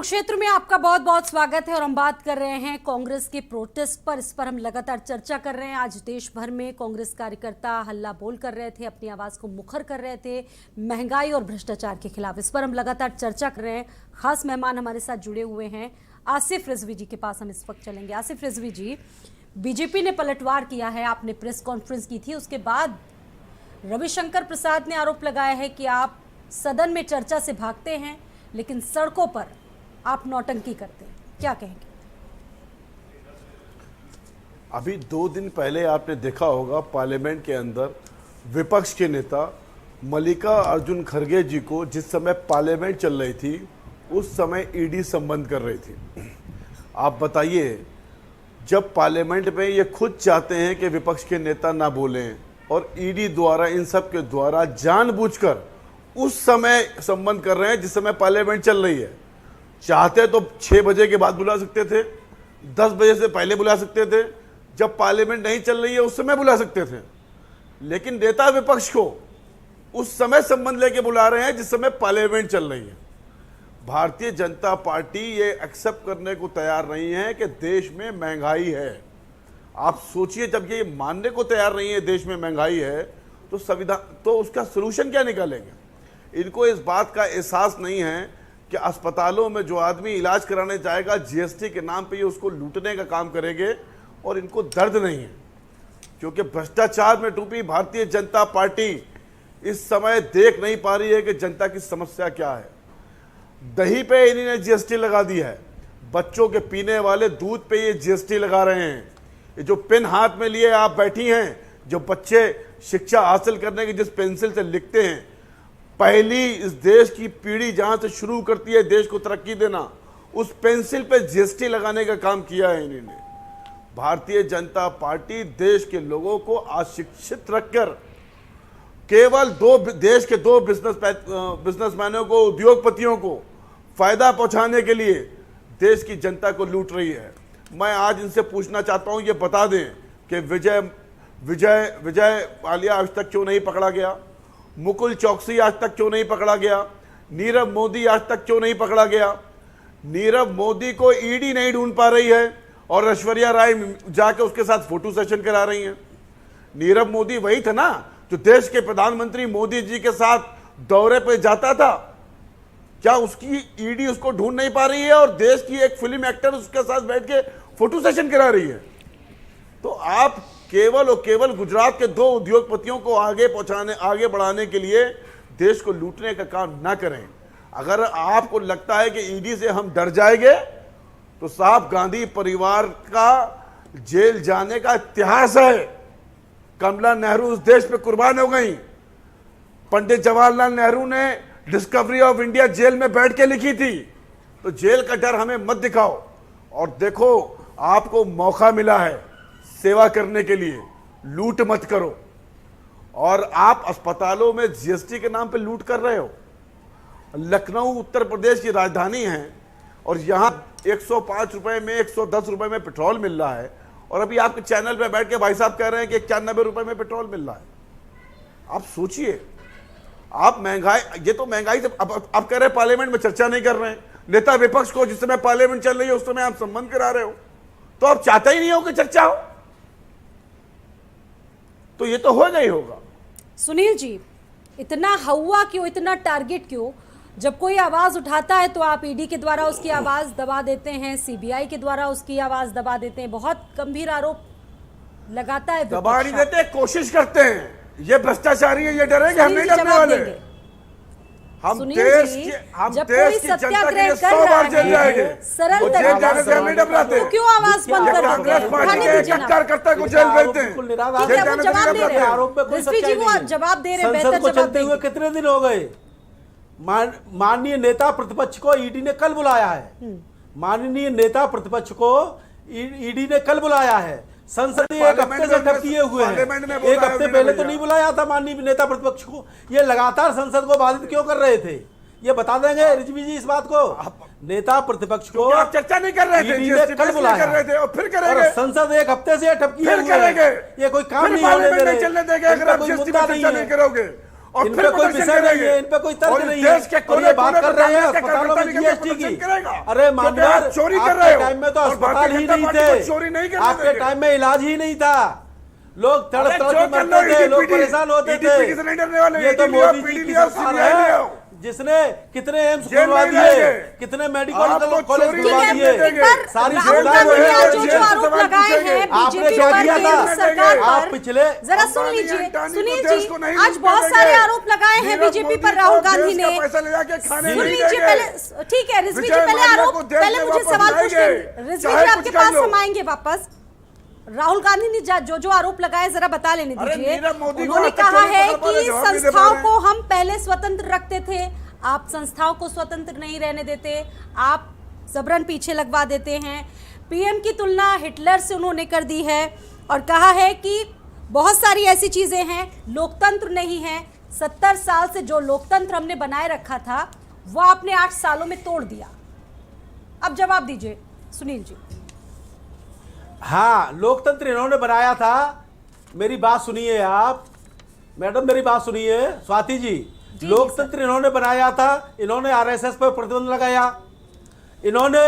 कुरुक्षेत्र में आपका बहुत बहुत स्वागत है और हम बात कर रहे हैं कांग्रेस के प्रोटेस्ट पर। इस पर हम लगातार चर्चा कर रहे हैं। आज देश भर में कांग्रेस कार्यकर्ता हल्ला बोल कर रहे थे, अपनी आवाज को मुखर कर रहे थे महंगाई और भ्रष्टाचार के खिलाफ। इस पर हम लगातार चर्चा कर रहे हैं। खास मेहमान हमारे साथ जुड़े हुए हैं आसिफ रिजवी जी के पास हम इस वक्त चलेंगे। आसिफ रिजवी जी, बीजेपी ने पलटवार किया है, आपने प्रेस कॉन्फ्रेंस की थी, उसके बाद रविशंकर प्रसाद ने आरोप लगाया है कि आप सदन में चर्चा से भागते हैं लेकिन सड़कों पर आप नौटंकी करते हैं, क्या कहेंगे? अभी 2 दिन पहले आपने देखा होगा पार्लियामेंट के अंदर विपक्ष के नेता मल्लिका अर्जुन खड़गे जी को, जिस समय पार्लियामेंट चल रही थी उस समय ईडी संबंध कर रही थी। आप बताइए, जब पार्लियामेंट में ये खुद चाहते हैं कि विपक्ष के नेता ना बोलें और ईडी द्वारा इन सब के द्वारा जानबूझकर उस समय संबंध कर रहे हैं जिस समय पार्लियामेंट चल रही है। चाहते तो 6 बजे के बाद बुला सकते थे, 10 बजे से पहले बुला सकते थे, जब पार्लियामेंट नहीं चल रही है उस समय बुला सकते थे, लेकिन नेता विपक्ष को उस समय संबंध लेके बुला रहे हैं जिस समय पार्लियामेंट चल रही है। भारतीय जनता पार्टी ये एक्सेप्ट करने को तैयार नहीं है कि देश में महंगाई है। आप सोचिए, जब ये मानने को तैयार नहीं है देश में महंगाई है तो संविधान तो उसका सलूशन क्या निकालेंगे? इनको इस बात का एहसास नहीं है कि अस्पतालों में जो आदमी इलाज कराने जाएगा जीएसटी के नाम पे ये उसको लूटने का काम करेंगे, और इनको दर्द नहीं है क्योंकि भ्रष्टाचार में डूबी भारतीय जनता पार्टी इस समय देख नहीं पा रही है कि जनता की समस्या क्या है। दही पे इन्होंने जीएसटी लगा दी है, बच्चों के पीने वाले दूध पे ये जीएसटी लगा रहे हैं। ये जो पेन हाथ में लिए आप बैठी हैं, जो बच्चे शिक्षा हासिल करने की जिस पेंसिल से लिखते हैं, पहली इस देश की पीढ़ी जहां से शुरू करती है देश को तरक्की देना, उस पेंसिल पे जीएसटी लगाने का काम किया है इन्होंने। भारतीय जनता पार्टी देश के लोगों को अशिक्षित रखकर केवल देश के दो बिजनेसमैनों को, उद्योगपतियों को फायदा पहुंचाने के लिए देश की जनता को लूट रही है। मैं आज इनसे पूछना चाहता हूं, ये बता दें कि विजय माल्या आज तक क्यों नहीं पकड़ा गया? मुकुल चौकसी आज तक क्यों नहीं पकड़ा गया? नीरव मोदी आज तक क्यों नहीं पकड़ा गया? नीरव मोदी को ईडी नहीं ढूंढ पा रही है और ऐश्वर्या राय जाके उसके साथ फोटो सेशन करा रही हैं। नीरव मोदी वही था ना जो देश के प्रधानमंत्री मोदी जी के साथ दौरे पे जाता था। क्या उसकी ईडी उसको ढूंढ नहीं पा रही है और देश की एक फिल्म एक्टर उसके साथ बैठ के फोटो सेशन करा रही है? तो आप केवल और केवल गुजरात के 2 उद्योगपतियों को आगे बढ़ाने के लिए देश को लूटने का काम ना करें। अगर आपको लगता है कि ईडी से हम डर जाएंगे तो साहब, गांधी परिवार का जेल जाने का इतिहास है। कमला नेहरू उस देश पे कुर्बान हो गई। पंडित जवाहरलाल नेहरू ने डिस्कवरी ऑफ इंडिया जेल में बैठ के लिखी थी। तो जेल का डर हमें मत दिखाओ। और देखो, आपको मौका मिला है सेवा करने के लिए, लूट मत करो। और आप अस्पतालों में जीएसटी के नाम पे लूट कर रहे हो। लखनऊ उत्तर प्रदेश की राजधानी है और यहां 105 रुपए में, 110 रुपए में पेट्रोल मिल रहा है, और अभी आपके चैनल पे बैठ के भाई साहब कह रहे हैं कि 91 रुपए में पेट्रोल मिल रहा है। आप सोचिए, आप महंगाई, ये तो महंगाई से अब कह रहे हैं पार्लियामेंट में चर्चा नहीं कर रहे हैं। नेता विपक्ष को जिस समय पार्लियामेंट चल रही है उस समय आप संबंध करा रहे हो, तो आप चाहते ही नहीं हो कि चर्चा हो, तो ये तो होगा ही होगा। सुनील जी, इतना हवा क्यों, इतना टारगेट क्यों? जब कोई आवाज उठाता है तो आप ईडी के द्वारा उसकी आवाज दबा देते हैं, सीबीआई के द्वारा उसकी आवाज दबा देते हैं। बहुत गंभीर आरोप लगाता है। दबा नहीं देते, कोशिश करते हैं। ये भ्रष्टाचारी है, ये डरेंगे, हम नहीं डरने वाले। हम देश की जनता के लिए 100 बार जेल जाएंगे। सरल तरीके से हम नहीं डराते। तो क्यों आवाज बंद कर कांग्रेस पार्टी के एक कार्यकर्ता को जेल भेजते हैं। जवाब दे रहे हैं, संसद को चलते हुए कितने दिन हो गए? माननीय नेता प्रतिपक्ष को ईडी ने कल बुलाया है। माननीय नेता प्रतिपक्ष को ईडी ने कल बुलाया है। संसद एक हफ्ते से ठप किए हुए हैं। एक हफ्ते पहले तो नहीं बुलाया था माननीय नेता प्रतिपक्ष को। ये लगातार संसद को बाधित क्यों कर रहे थे, ये बता देंगे रिजवी जी इस बात को? नेता प्रतिपक्ष को आप चर्चा नहीं कर रहे थे, कल बुलाया और फिर करेंगे। संसद एक हफ्ते से ठप किए हुए करेंगे। ये कोई काम नहीं होने दे रहे, चलने देंगे अगर आप चर्चा नहीं करोगे। और इन फिर पे कोई प्रदर्शन विषय नहीं करेंगे। है, इन पे कोई तर्क और नहीं देश के है। और कोने ये बात कोने कर में रहे हैं कांग्रेस के अस्पतालों में कार्यकर्ता जीएसटी प्रदर्शन की। करेगा। अरे तो क्या मानवर, आप चोरी कर आपके रहे हो? टाइम में तो और अस्पताल भारतीय ही जनता नहीं पार्टी को थे, चोरी नहीं करने आपके देंगे। टाइम में इलाज ही नहीं था, लोग तड़प अरे तड़प जो के कर लो, मरते थे, लोग EDPD परेशान होते थे। EDPD से नहीं डरने वाले, ये तो ED लिया, मोदी PD जी की लिया, सरकार CBI लिया। है जिसने कितने एम्स जेल खुलवा नहीं दिए, रहेंगे। कितने आप मेडिकल तो कॉलेज चोरी खुलवा नहीं दिए, देंगे। सारी राहुल सुविधाएं गांधी ने वही आज है। जो आरोप सवाल लगाए पूछेंगे। हैं आपने बीजेपी क्या पर, किया था? केंद्र सरकार आप पर, पिछले जरा सुन अंबानी, लीजिए अंटानी सुनील को देश जी, को नहीं आज लूटने बहुत देंगे। सारे आरोप लगाए हैं नीरव बीजेपी मोदी पर को राहुल देश गांधी का ने। पैसा ले जाके खाने सुन नहीं लीजिए देंगे। पहले, ठीक है रिजवी जी, विजय पहले माल्या आरोप, को देश पहले में मुझे वापस सवाल पूछने, लाएंगे। रिजवी चाहे जी आपके कुछ कर पास लो। हम आएंगे वापस। राहुल गांधी ने जो आरोप लगाए जरा बता लेने अरे दीजिए। नीरव मोदी को उन्होंने हाथ कहा चोरी है पकड़ पा रहे, कि जवाब नहीं दे पा संस्थाओं रहे। को हम पहले स्वतंत्र रखते थे, आप संस्थाओं को स्वतंत्र नहीं रहने देते, आप जबरन पीछे लगवा देते हैं। पीएम की तुलना हिटलर से उन्होंने कर दी है और कहा है कि बहुत सारी ऐसी चीजें हैं, लोकतंत्र नहीं है। 70 साल से जो लोकतंत्र हमने बनाए रखा था वो आपने 8 सालों में तोड़ दिया। अब जवाब दीजिए सुनील जी। हाँ, लोकतंत्र इन्होंने बनाया था। मेरी बात सुनिए आप मैडम, मेरी बात सुनिए स्वाति जी। लोकतंत्र इन्होंने बनाया था, इन्होंने आरएसएस पर प्रतिबंध लगाया, इन्होंने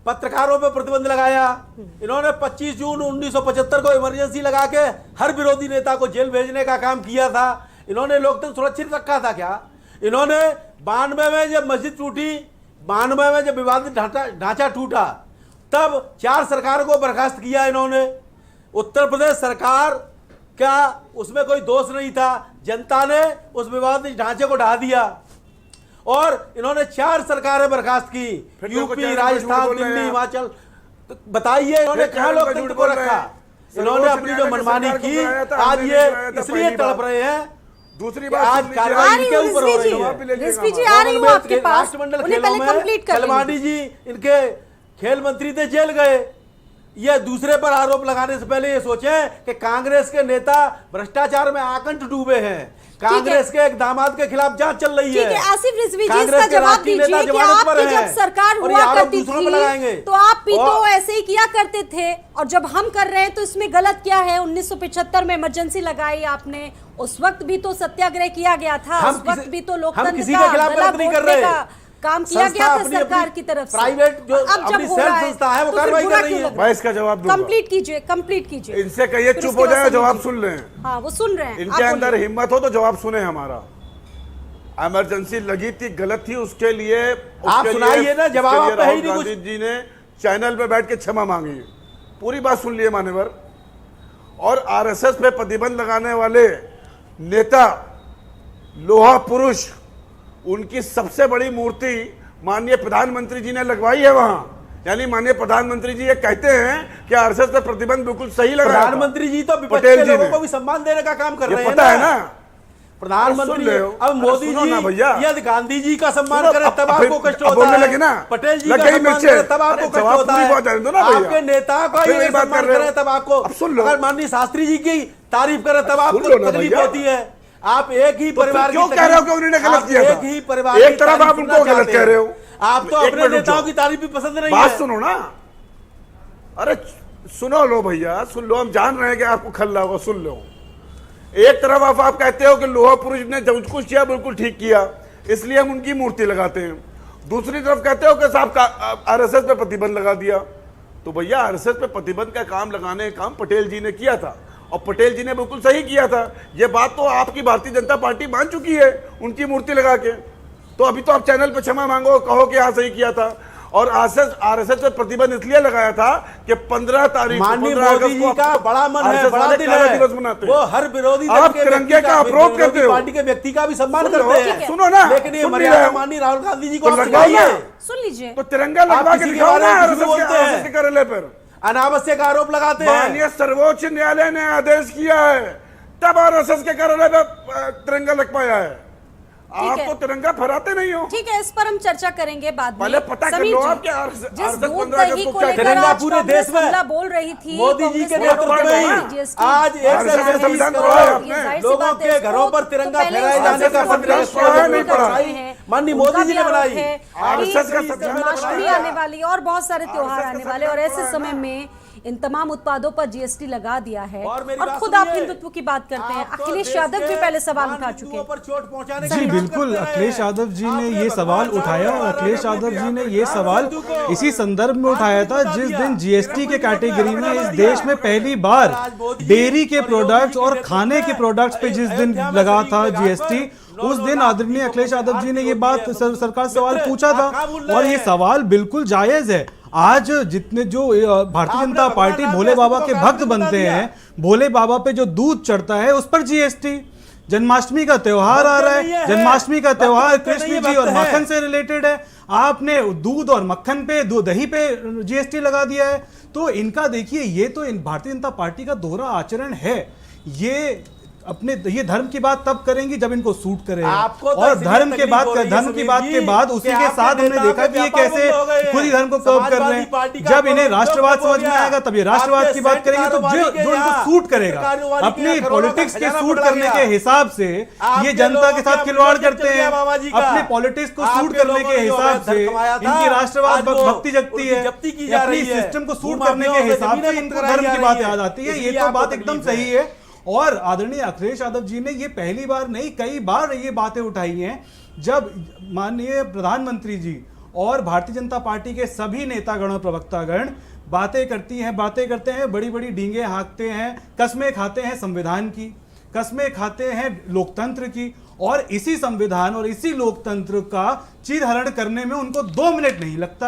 पत्रकारों पर प्रतिबंध लगाया, इन्होंने 25 जून 1975 को इमरजेंसी लगा के हर विरोधी नेता को जेल भेजने का काम किया था। इन्होंने लोकतंत्र सुरक्षित रखा था क्या? इन्होंने 92 में जब मस्जिद टूटी, 92 में जब विवादित ढांचा टूटा, तब 4 सरकारों को बर्खास्त किया इन्होंने। उत्तर प्रदेश सरकार का उसमें कोई दोष नहीं था, जनता ने उस विवादित ढांचे को ढा दिया और इन्होंने 4 सरकारें बर्खास्त की, फिर लोगों को यूपी, चैनल पे झूठ राजस्थान, बोल रहे दिल्ली, हैं। हिमाचल। तो बताइए इन्होंने फिर कहाँ चैनल पे लोकतंत्र झूठ को बोल रहे रखा? हैं। इन्होंने सर्वोच्च अपनी जो न्यायालय की मनमानी सरकार को की, बुलाया था, आज हमने ये बुलाया था इसलिए पहली तड़प बार। रहे हैं। दूसरी कि बात आज सुन लीजिए। कार्रवाई आ रही इनके हूँ ऊपर हो रिजवी रही जी, है। जवाब भी ले लीजिएगा रिजवी जी हमारा। आ रही हूँ आपके पास। राष्ट्रमंडल उन्हें खेलों पहले में कंप्लीट कर कलमाडी जी इनके खेल मंत्री थे, जेल गए। ये दूसरे पर आरोप लगाने से पहले ये सोचें कि कांग्रेस के नेता भ्रष्टाचार में आकंठ डूबे हैं। कांग्रेस के एक दामाद के खिलाफ जांच चल रही है। ठीक है, आसिफ रिजवी जी कांग्रेस इसका के जवाब राष्ट्रीय नेता दीजिए कि जमानत पर आपकी हैं। जब सरकार और हुआ ये आरोप करती दूसरों पर लगाएंगे। थी तो आप भी तो और- ऐसे ही किया करते थे, और जब हम कर रहे हैं तो इसमें गलत क्या है? 1975 में इमरजेंसी लगाई आपने, उस वक्त भी तो सत्याग्रह किया गया था, हम उस वक्त किसी- भी तो हम लोकतंत्र किसी का के खिलाफ गला गलत नहीं कर घोटने रहे। का काम किया संस्था गया था अपनी- सरकार अपनी की तरफ से। प्राइवेट जो अब जब अपनी हो सेल्फ रहा है संस्था है वो तो फिर कार्रवाई बुरा कर रही क्यों है। लग रहा मैं इसका जवाब दूंगा। कंप्लीट कीजिए, कंप्लीट कीजिए। इनसे कहिए फिर चुप उसके हो बाद जाए, सुनील जवाब जी। सुन लें। हाँ वो सुन रहे हैं, इनके आप अंदर बोलिए। हिम्मत हो तो जवाब सुने हमारा। इमरजेंसी लगी थी, गलत थी, उसके लिए आप सुनाइए ना, जवाब आप पे है ही नहीं राहुल गांधी जी ने चैनल पे बैठ के क्षमा मांगी। पूरी बात सुन लिए मान्यवर। और आरएसएस पे प्रतिबंध लगाने वाले नेता, लोहा पुरुष, उनकी सबसे बड़ी मूर्ति माननीय प्रधानमंत्री जी ने लगवाई है वहां। यानी माननीय प्रधानमंत्री जी ये कहते हैं कि आरएसएस पे प्रतिबंध बिल्कुल सही लगाया था। प्रधानमंत्री जी तो विपक्ष पटेल के जी लोगों ने। को भी सम्मान देने का काम कर ये रहे हैं पता है ना। प्रधानमंत्री सुन रहे हो? अब मोदी सुनो ना जी भैया। यदि गांधी जी का सम्मान सुनो, करे अब तब फिर- आपको कष्ट अब होता बोलने है, लगे ना। पटेल जी लग का गई सम्मान मिर्चें। करे तब आपको अरे कष्ट जवाब होता पूरी है, बात जाने दो ना भैया। आपके नेता का अब फिर ये वही बात सम्मान कर रहे हो। करे तब आपको, अब सुन लो। अगर माननीय शास्त्री जी की तारीफ करे तब आपको लो ना तकलीफ भैया। होती है। आप एक ही तो फिर परिवार क्यों की कह रहे हो कि तकलीफ- उन्होंने गलत आप किया था? एक ही परिवार एक की तरफ तारीफ आप उनको सुनना गलत चाहते कह हैं। रहे हो। आप तो एक अपने मिनट रुक नेताओं जाओ। की तारीफ भी पसंद नहीं बात है। सुनो ना। अरे सुनो लो भैया, सुन लो। हम जान रहे हैं कि आपको खल्ला होगा, सुन लो। एक तरफ आप कहते हो कि लोहा पुरुष ने जो कुछ किया बिल्कुल ठीक किया, इसलिए हम उनकी मूर्ति लगाते हैं। दूसरी तरफ कहते हो कि साहब का आरएसएस पे प्रतिबंध लगा दिया। तो भैया आरएसएस पे प्रतिबंध का काम लगाने का काम पटेल जी ने किया था, और पटेल जी ने बिल्कुल सही किया था। ये बात तो आपकी भारतीय जनता पार्टी मान चुकी है उनकी मूर्ति लगा के। तो अभी तो आप चैनल पे क्षमा मांगो, कहो कि हाँ सही किया था। और आरएसएस पे प्रतिबंध इसलिए लगाया था कि 15 तारीख को, माननीय 15 मोदी अगस्त जी को का बड़ा मन है, RSS बड़ा वाले दिल काला है। दिवस मनाते हैं। वो हर विरोधी आप दल के तिरंगे व्यक्ति का अप्रोच विरोधी करते हो। पार्टी के व्यक्ति का भी सम्मान सुन लो, करते हैं। सुनो ना, लेकिन ये सुन मर्यादा रहे हो। माननीय राहुल गांधी जी को तो आप लगाओ सिखाइए। ना। सुन लीजिए। तो तिरंगा लगवा के किसी के दिखाओ बारे ना में कुछ भी बोलते हैं। आरएसएस के कार्यालय पर। अनावश्यक आरोप लगाते हैं। माननीय सर्वोच्च न्यायालय ने आदेश किया है, तब आरएसएस के कार्यालय पर तिरंगा लग पाया है। आप है। तो तिरंगा फहराते नहीं हो। ठीक है, इस पर हम चर्चा करेंगे बाद में। पहले पता कर समीर लो जी, आप कि आरएसएस जिस दूध 15 दही अगस्त को को क्या लेकर तिरंगा आज पूरे कांग्रेस देश में हमला बोल रही थी, मोदी जी के कांग्रेस ने नेतृत्व आरोप में लगाया ही कि GST आज एक आरएसएस से का अधिक संविधान करोड़ पढ़ा है आपने? ये जाहिर सी लोगों बात है, के इसको घरों पर तो तिरंगा पहले फहराए उस जाने का आरएसएस को संदेश अपने पढ़ा में नहीं कर पढ़ा। रहे हैं। माननीय उनका मोदी जी भी ने आरोप बनाई। है। आरएसएस का अभी संविधान जन्माष्टमी पढ़ा है। आने वाली और बहुत सारे त्योहार आरएसएस का आने वाले, और संविधान ऐसे पढ़ा है समय ना। में इन तमाम उत्पादों पर जीएसटी लगा दिया है और मेरी और बात खुद आप सुनिए। हिंदुत्व की बात करते हैं। आप तो अखिलेश देश यादव के भी पहले सवाल मान उठा बिंदुओं चुके पर चोट पहुंचाने जी की बात बिल्कुल, करते रहे। अखिलेश यादव जी ने आपने ये सवाल भगवान उठाया और राम अखिलेश राम यादव जी ने राम ये राम सवाल हिंदू को इसी संदर्भ में उठाया था बता जिस दिया। दिन जीएसटी के कैटेगरी में इस दिया। देश में पहली बार आज मोदी जी डेयरी के और योगी प्रोडक्ट्स जी के और नेतृत्व खाने के में प्रोडक्ट्स पे जिस दिन अयोध्या में लगा शरीफ था के घाट जीएसटी, पर उस दिन 9 आदरणीय लाख अखिलेश यादव जी ने ये बात सरकार से सवाल मित्र, पूछा था आप कहाँ भूल रहे और ये हैं? सवाल बिल्कुल जायज है। आज जितने जो भारतीय आपने जनता भगवान पार्टी राम भोले के बाबा अस्तित्व के को भक्त आपने बता बनते दिया। हैं, भोले बाबा पे जो दूध चढ़ता है उस पर जीएसटी, जन्माष्टमी का त्योहार आ रहा है, जन्माष्टमी का त्योहार कृष्ण जी और माखन से रिलेटेड है, आपने दूध और मक्खन पे दही पे जीएसटी लगा दिया है। तो इनका देखिए, ये तो इन भारतीय जनता पार्टी का दोहरा आचरण है। ये धर्म की बात तब करेंगी जब इनको सूट करेगा आपको तो और इसलिए धर्म के तकलीफ बाद हो रही है धर्म की समीर बात जी, के बाद कि उसी के आपके साथ हमने नेता देखा पे कि ये व्यापक कैसे हो गए हैं। खुद ही धर्म को कर्व कर रहे समाजवादी पार्टी हैं। का जब इन्हें आपको राष्ट्रवाद हो समझ में गया। आएगा तब ये राष्ट्रवाद आपके की बात सेठ करेंगे, तो कारोबारी जो के इनको यहाँ सूट करेगा। कारोबारी के अपनी यहाँ करोड़ों का पॉलिटिक्स के खजाना सूट पकड़ा करने गया। के हिसाब से आपके ये जनता लोगों के के साथ अपने खिलवाड़ बजट करते चल गया हैं। बाबा जी का। अपनी पॉलिटिक्स को सूट आपके करने लोगों के ने जो हिसाब धन से कमाया था, इनकी राष्ट्रवाद आज वो भक्ति जगती उनकी है। जब्ती की जा अपनी रही है। सिस्टम को सूट भूमाफियाओं करने के से हिसाब से जमीनें इनको मुक्त कराई धर्म जा की बात रही है। याद आती है। ये इसलिए तो आपको बात एकदम तकलीफ है। सही है और आदरणीय अखिलेश यादव जी ने ये पहली बार नहीं कई बार ये बातें उठाई हैं जब माननीय प्रधानमंत्री जी और भारतीय जनता पार्टी के सभी नेतागण और प्रवक्तागण बातें करते हैं, बड़ी बड़ी डींगे हाँकते हैं, कस्में खाते हैं संविधान की, कस्में खाते हैं लोकतंत्र की, और इसी संविधान और इसी लोकतंत्र का चीरहरण करने में उनको 2 मिनट नहीं लगता।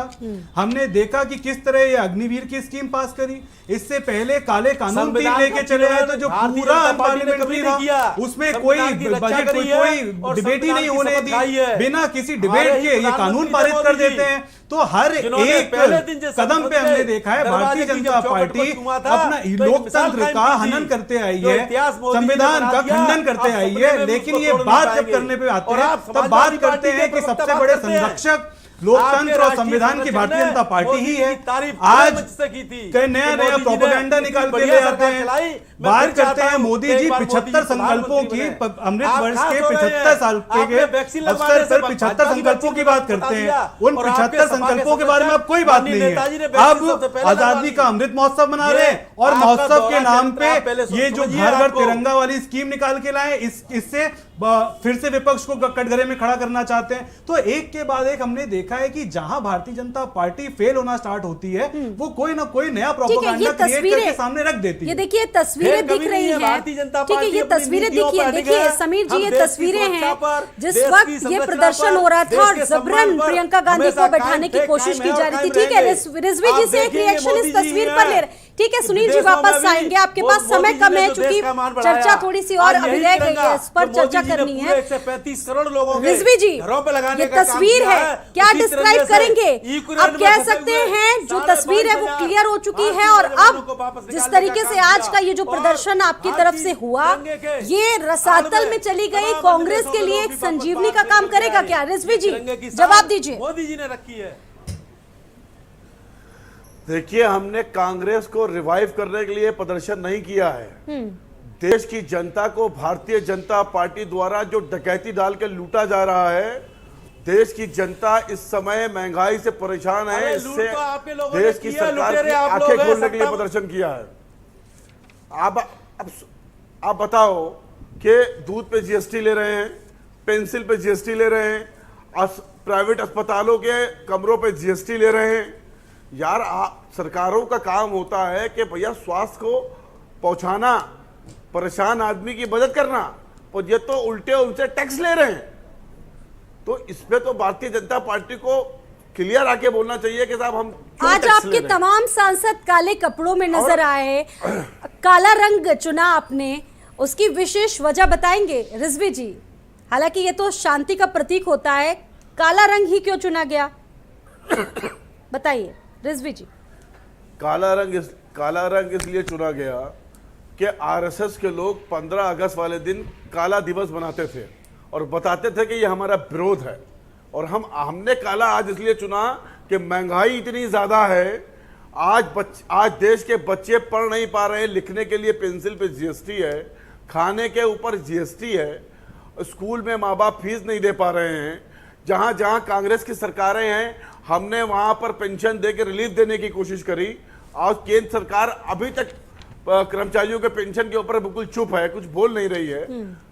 हमने देखा कि किस तरह ये अग्निवीर की स्कीम पास करी, इससे पहले काले कानून 3 लेके चले आए तो जो पूरा अनपार्लियामेंट्री था उसमें कोई बजट कोई डिबेट ही नहीं होने दी, बिना किसी डिबेट के ये कानून पारित कर देते हैं। तो हर एक कदम पे हमने देखा है भारतीय जनता पार्टी अपना लोकतंत्र का हनन करते आई है, संविधान का खंडन करते आई है, लेकिन ये बात जब करने पे आते हैं तब बात करते हैं कि सबसे बड़े संरक्षक लोकतंत्र और संविधान की भारतीय जनता पार्टी ही है। आज कई नया प्रोपेगेंडा निकाल के ले आते हैं, बात करते हैं मोदी जी 75 संकल्पों की, अमृत वर्ष के 75 साल के अवसर पर 75 संकल्पों की बात करते हैं। उन 75 संकल्पों के बारे में अब कोई बात नहीं है। अब आजादी का अमृत महोत्सव मना रहे हैं और महोत्सव के नाम पे ये जो घर घर तिरंगा वाली स्कीम निकाल के लाए, इससे फिर से विपक्ष को कटघरे में खड़ा करना चाहते हैं। तो एक के बाद एक हमने देखा है कि जहां भारतीय जनता पार्टी फेल होना स्टार्ट होती है वो कोई ना कोई नया प्रोपेगेंडा क्रिएट करके सामने रख देती है। ये देखिए तस्वीरें दिख रही हैं, ठीक है, ये तस्वीरें दिखिए, देखिए समीर जी, ये तस्वीरें हैं जिस वक्त ये प्रदर्शन हो रहा था और जबरन प्रियंका गांधी को बैठाने की कोशिश की जा रही थी। ठीक है, रिजवी जी से एक रिएक्शन इस तस्वीर पर ले रहे। ठीक है सुनील जी, वापस आएंगे, आपके पास समय कम है चूंकि चर्चा थोड़ी सी और अभी रह गई है, इस पर चर्चा करनी है। 135 करोड़ लोगों के रिजवी जी, घरों पे लगाने ये का काम तस्वीर किया है, क्या उसी डिस्क्राइब तरह से करेंगे? ई-कुरियर अब में कह फंसे सकते हुए हैं जो साढ़े तस्वीर है वो 5,000 क्लियर हो चुकी है और अब जिस तरीके से आज का ये जो प्रदर्शन आपकी तरफ से हुआ, ये रसातल में चली गई कांग्रेस के लिए एक संजीवनी का काम करेगा क्या? रिजवी जी जवाब दीजिए। मोदी जी ने रखी है। देखिए, हमने कांग्रेस को रिवाइव करने के लिए प्रदर्शन नहीं किया है। देश की जनता को भारतीय जनता पार्टी द्वारा जो डकैती डाल के लूटा जा रहा है, देश की जनता इस समय महंगाई से परेशान है, इससे देश की सरकार की आंखें खोलने के लिए प्रदर्शन किया है। आप बताओ कि दूध पे जीएसटी ले रहे हैं, पेंसिल पे जीएसटी ले रहे हैं, प्राइवेट अस्पतालों के कमरों पे जीएसटी ले रहे हैं। यार, सरकारों का काम होता है कि भैया स्वास्थ्य को पहुंचाना, परेशान आदमी की मदद करना, और ये तो उल्टे उनसे टैक्स ले रहे हैं। तो इसमें तो भारतीय जनता पार्टी को क्लियर आके बोलना चाहिए कि साहब हम क्यों आज टैक्स आपके ले रहे हैं। तमाम सांसद काले कपड़ों में नजर आए, काला रंग चुना आपने, उसकी विशेष वजह बताएंगे रिजवी जी? हालांकि ये तो शांति का प्रतीक होता है, काला रंग ही क्यों चुना गया बताइए रिजवी जी। काला रंग इसलिए चुना गया कि आरएसएस के लोग 15 अगस्त वाले दिन काला दिवस बनाते थे और बताते थे कि ये हमारा विरोध है, और हमने काला आज इसलिए चुना कि महंगाई इतनी ज्यादा है, आज देश के बच्चे पढ़ नहीं पा रहे हैं, लिखने के लिए पेंसिल पे जीएसटी है, खाने के ऊपर जीएसटी है, स्कूल में माँ बाप फीस नहीं दे पा रहे हैं। जहां जहां कांग्रेस की सरकारें हैं, हमने वहां पर पेंशन दे के रिलीफ देने की कोशिश करी। आज केंद्र सरकार अभी तक कर्मचारियों के पेंशन के ऊपर बिल्कुल चुप है, कुछ बोल नहीं रही है।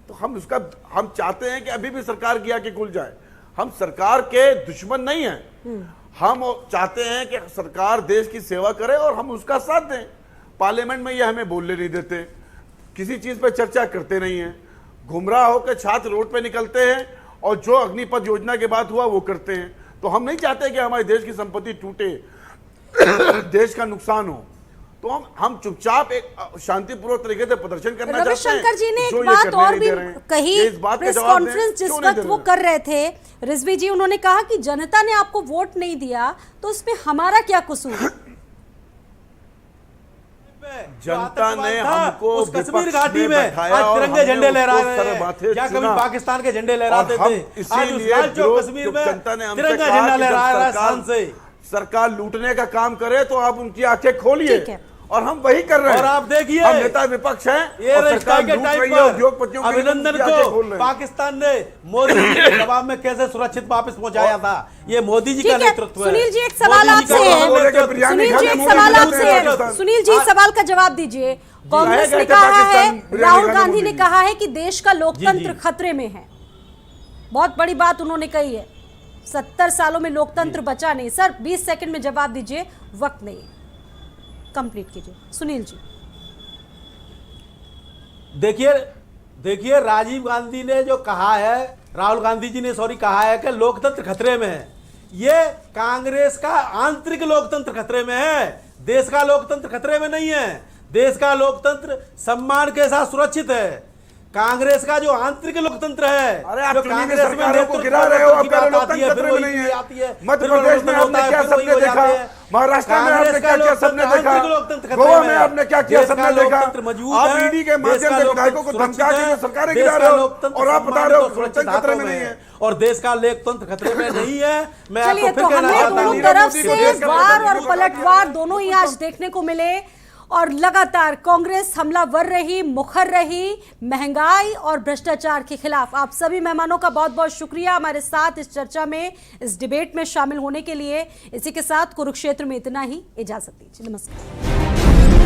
तो हम चाहते हैं कि अभी भी सरकार की आंखें खुल जाए। हम सरकार के दुश्मन नहीं हैं, हम चाहते हैं कि सरकार देश की सेवा करे और हम उसका साथ दें। पार्लियामेंट में ये हमें बोलने नहीं देते, किसी चीज पर चर्चा करते नहीं हैं, गुमराह होकर छात्र रोड पे निकलते हैं और जो अग्निपथ योजना के बाद हुआ वो करते हैं। तो हम नहीं चाहते कि हमारे देश की संपत्ति टूटे, देश का नुकसान हो। तो हम चुपचाप एक शांतिपूर्वक तरीके से प्रदर्शन करना चाहते हैं। रविशंकर जी ने जो एक ये बात करने और नहीं भी दे रहे हैं। कही, ये इस बात का प्रेस जवाब दें, कॉन्फ्रेंस जिस क्यों नहीं वक्त दे वो रहे? कर रहे थे रिजवी जी, उन्होंने कहा कि जनता ने आपको वोट नहीं दिया तो उसमें हमारा क्या कसूर है? जनता ने हमको उस कश्मीर विपक्ष घाटी में में बैठाया आज और तिरंगे हमने झंडे उसको लहरा सर रहे माथे हैं, क्या कभी चुना। पाकिस्तान के झंडे लहराते और हम थे? इसीलिए आज उस जो जो कश्मीर में जनता ने हमसे तिरंगा कहा झंडा कि लहरा रहा है जब शान से। सरकार लूटने का काम करे तो आप उनकी आंखें खोलिए, ठीक है। और हम वही कर रहे हैं। और आप देखिए, हम नेता विपक्ष हैं ये और रिश्ता सरकार के लूट टाइम रही है पर उद्योगपतियों के लिए, अभिनंदन उनकी आंखें खोल को रहे हैं। पाकिस्तान ने मोदी जी के जवाब में कैसे सुरक्षित वापस पहुंचाया था, ये मोदी जी का ठीक है, नेतृत्व है। सुनील जी एक सवाल मोदी जी आपसे का है। बोले कि नेतृत्व- बिरयानी सुनील जी खाने एक मोदी सवाल जी आपसे जाते हैं है। पाकिस्तान। सुनील जी सवाल का जवाब दीजिए। कांग्रेस गए ने थे कहा है, पाकिस्तान बिरयानी राहुल खाने गांधी मोदी ने जी। कहा है कि देश का लोकतंत्र जी। खतरे में है। बहुत बड़ी बात उन्होंने कही है। 70 सालों में लोकतंत्र बचा नहीं। सर 20 सेकंड में जवाब दीजिए, वक्त नहीं, कंप्लीट कीजिए। सुनील जी देखिए राजीव गांधी ने जो कहा है, राहुल गांधी जी ने कहा है कि लोकतंत्र खतरे में है। ये कांग्रेस का आंतरिक लोकतंत्र खतरे में है, देश का लोकतंत्र खतरे में नहीं है। देश का लोकतंत्र सम्मान के साथ सुरक्षित है। कांग्रेस का जो आंतरिक लोकतंत्र है, अरे आप जो चुनी हुई कांग्रेस में सरकारों को नेतृत्व गिरा रहे हो, की आप कह रहे हो बात आती है, लोकतंत्र फिर खतरे में वही नहीं आती है, है। मध्य फिर प्रदेश में परिवर्तन आपने होता है, क्या फिर वही सपने हो देखा, जाते हैं। महाराष्ट्र में कांग्रेस आपने का क्या क्या लोकतंत्र, सपने देखा, आंतरिक लोकतंत्र खतरे गोवा में में है। आपने क्या देश क्या का सपने देखा। लोकतंत्र मजबूत आप है, ईडी के देश माध्यम का से लोकतंत्र विधायकों को सुरक्षित धमका के है, जो सरकारें देश गिरा का रहे हो लोकतंत्र और आप बता रहे हो सम्मान लोकतंत्र को खतरे में सुरक्षित नहीं है। हाथों में और देश का लोकतंत्र खतरे में नहीं है। मैं चलिए, आपको तो फिर कहना हमें चाहता दोनों हूं, तरफ मोदी से को देश का वार प्रधानमंत्री और बना दिया। पलटवार दोनों ही आज देखने को मिले और लगातार कांग्रेस हमलावर रही, मुखर रही महंगाई और भ्रष्टाचार के खिलाफ। आप सभी मेहमानों का बहुत बहुत शुक्रिया हमारे साथ इस चर्चा में, इस डिबेट में शामिल होने के लिए। इसी के साथ कुरुक्षेत्र में इतना ही, इजाजत दीजिए, नमस्कार।